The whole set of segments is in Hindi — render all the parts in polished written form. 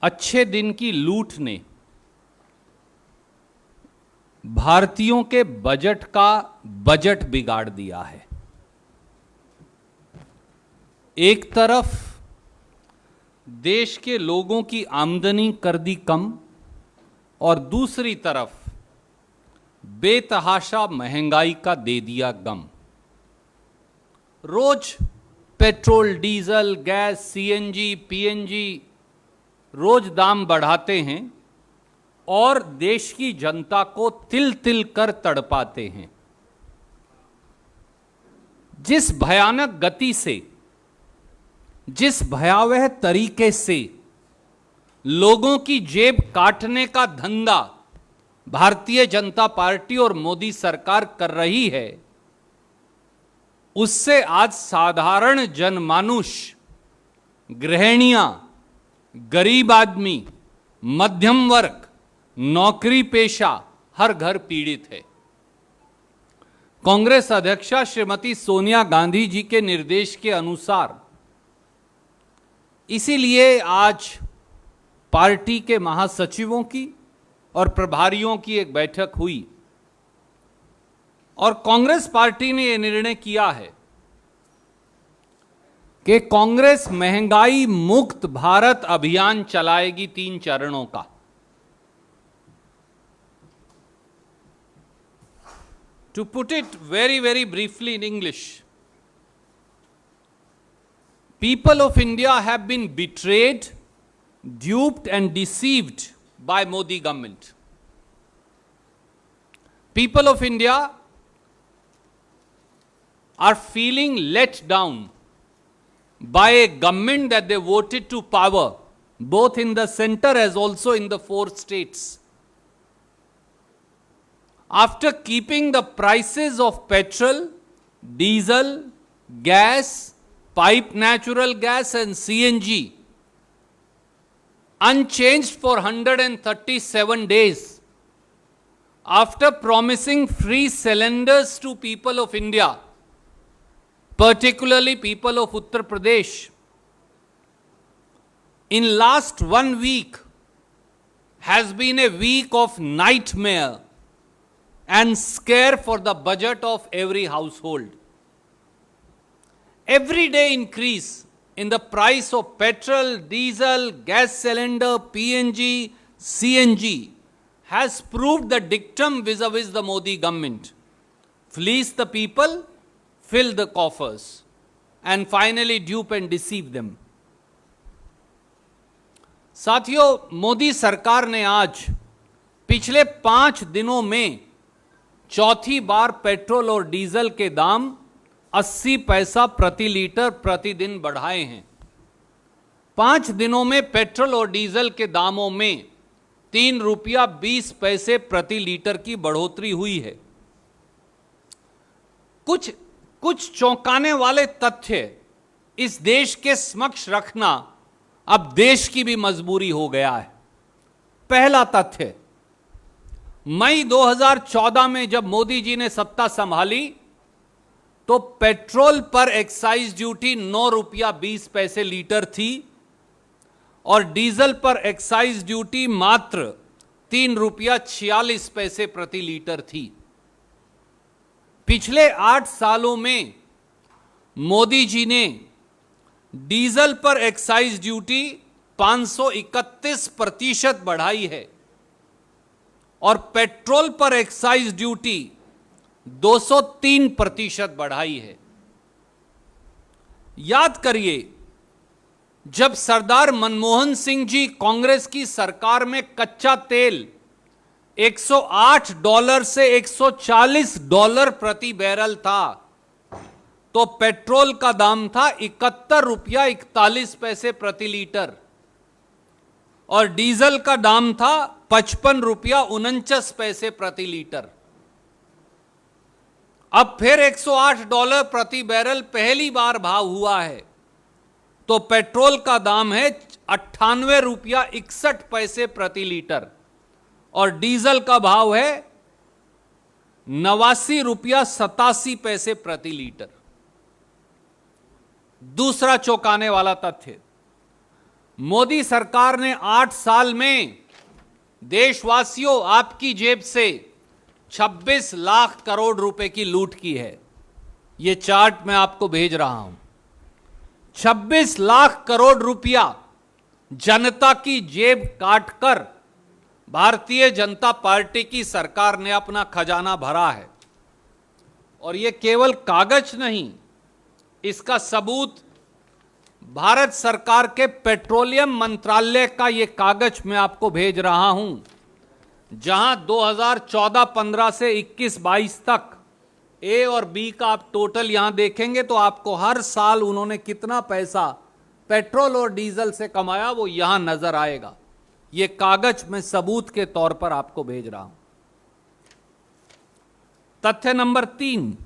अच्छे दिन की लूट ने भारतीयों के बजट का बजट बिगाड़ दिया है। एक तरफ देश के लोगों की आमदनी कर दी कम और दूसरी तरफ बेतहाशा महंगाई का दे दिया गम। रोज petrol, diesel, gas, CNG, PNG रोज दाम बढ़ाते हैं और देश की जनता को तिल तिल कर तड़पाते हैं। जिस भयानक गति से, जिस भयावह तरीके से लोगों की जेब काटने का धंधा भारतीय जनता पार्टी और मोदी सरकार कर रही है, उससे आज साधारण जनमानुष, गृहिणियां, गरीब आदमी, मध्यम वर्ग, नौकरी पेशा हर घर पीड़ित है। कांग्रेस अध्यक्षा श्रीमती सोनिया गांधी जी के निर्देश के अनुसार इसीलिए आज पार्टी के महासचिवों की और प्रभारियों की एक बैठक हुई और कांग्रेस पार्टी ने यह निर्णय किया है कि कांग्रेस महंगाई मुक्त भारत अभियान चलाएगी 3 चरणों का। To put it very, very briefly in English, people of India have been betrayed, duped and deceived by Modi government. People of India are feeling let down by a government that they voted to power, both in the center as also in the 4 states. After keeping the prices of petrol, diesel, gas, piped natural gas and CNG unchanged for 137 days, after promising free cylinders to people of India, particularly people of Uttar Pradesh, in last 1 week has been a week of nightmare and scare for the budget of every household. Every day increase in the price of petrol, diesel, gas cylinder, PNG, CNG has proved the dictum vis-a-vis the Modi government. Fleece the people, fill the coffers, and finally dupe and deceive them. साथियों, मोदी सरकार ने आज पिछले 5 दिनों में चौथी बार पेट्रोल और डीजल के दाम 80 पैसा प्रति लीटर प्रतिदिन बढ़ाए हैं। 5 दिनों में पेट्रोल और डीजल के दामों में 3 रुपया 20 पैसे प्रति लीटर की बढ़ोतरी हुई है। कुछ चौंकाने वाले तथ्य इस देश के समक्ष रखना अब देश की भी मजबूरी हो गया है। पहला तथ्य, मई 2014 में जब मोदी जी ने सत्ता संभाली तो पेट्रोल पर एक्साइज ड्यूटी 9 रुपया 20 पैसे लीटर थी और डीजल पर एक्साइज ड्यूटी मात्र 3 रुपया 46 पैसे प्रति लीटर थी। पिछले 8 सालों में मोदी जी ने डीजल पर एक्साइज ड्यूटी 531% बढ़ाई है और पेट्रोल पर एक्साइज ड्यूटी 203% बढ़ाई है। याद करिए, जब सरदार मनमोहन सिंह जी कांग्रेस की सरकार में कच्चा तेल $108 से $140 प्रति बैरल था तो पेट्रोल का दाम था 71 रुपया 41 पैसे प्रति लीटर और डीजल का दाम था 55 रुपया 49 पैसे प्रति लीटर। अब फिर $108 प्रति बैरल पहली बार भाव हुआ है तो पेट्रोल का दाम है 98 रुपया 61 पैसे प्रति लीटर और डीजल का भाव है 89 रुपया 87 पैसे प्रति लीटर। दूसरा चौंकाने वाला तथ्य, मोदी सरकार ने 8 साल में देशवासियों आपकी जेब से 26 लाख करोड़ रुपए की लूट की है। यह चार्ट मैं आपको भेज रहा हूं। 26 लाख करोड़ रुपया जनता की जेब काटकर भारतीय जनता पार्टी की सरकार ने अपना खजाना भरा है। और यह केवल कागज नहीं, इसका सबूत भारत सरकार के पेट्रोलियम मंत्रालय का यह कागज मैं आपको भेज रहा हूं, जहां 2014-15 से 21-22 तक ए और बी का आप टोटल यहां देखेंगे तो आपको हर साल उन्होंने कितना पैसा पेट्रोल और डीजल से कमाया वो यहां नजर आएगा। यह कागज मैं सबूत के तौर पर आपको भेज रहा हूं। तथ्य नंबर 3,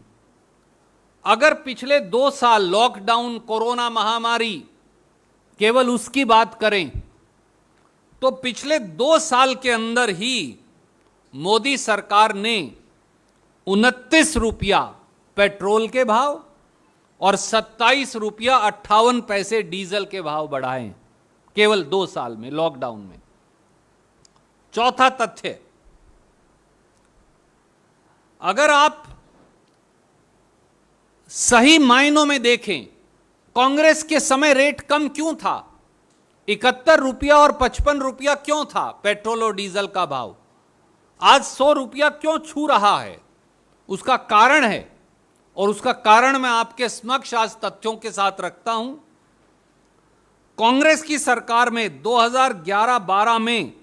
अगर पिछले 2 साल लॉकडाउन, कोरोना महामारी, केवल उसकी बात करें तो पिछले 2 साल के अंदर ही मोदी सरकार ने 29 रुपया पेट्रोल के भाव और 27 रुपया 58 पैसे डीजल के भाव बढ़ाए, केवल 2 साल में, लॉकडाउन में। चौथा तथ्य, अगर आप सही मायनों में देखें, कांग्रेस के समय रेट कम क्यों था? 71 रुपया और 55 रुपया क्यों था पेट्रोल और डीजल का भाव? आज 100 रुपया क्यों छू रहा है? उसका कारण है, और उसका कारण मैं आपके समक्ष आज तथ्यों के साथ रखता हूं। कांग्रेस की सरकार में 2011-12 में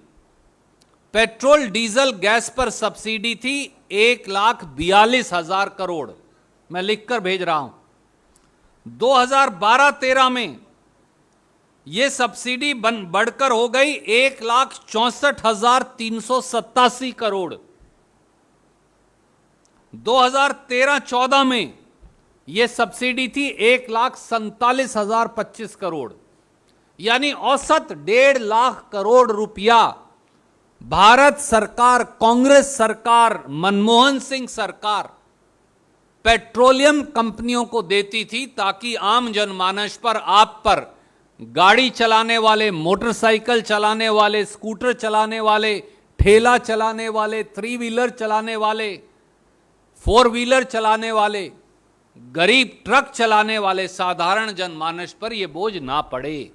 पेट्रोल डीजल गैस पर सब्सिडी थी 1,42,000 करोड़, मैं लिखकर भेज रहा हूं। 2012-13 में यह सब्सिडी बढ़कर हो गई 1,64,387 करोड़। 2013-14 में यह सब्सिडी थी 1,47,025 करोड़, यानी औसत 1.5 लाख करोड़ रुपया भारत सरकार, कांग्रेस सरकार, मनमोहन सिंह सरकार पेट्रोलियम कंपनियों को देती थी, ताकि आम जनमानस पर, आप पर, गाड़ी चलाने वाले, मोटरसाइकिल चलाने वाले, स्कूटर चलाने वाले, ठेला चलाने वाले, 3 व्हीलर चलाने वाले, 4 व्हीलर चलाने वाले, गरीब ट्रक चलाने वाले साधारण जनमानस पर यह बोझ ना पड़े।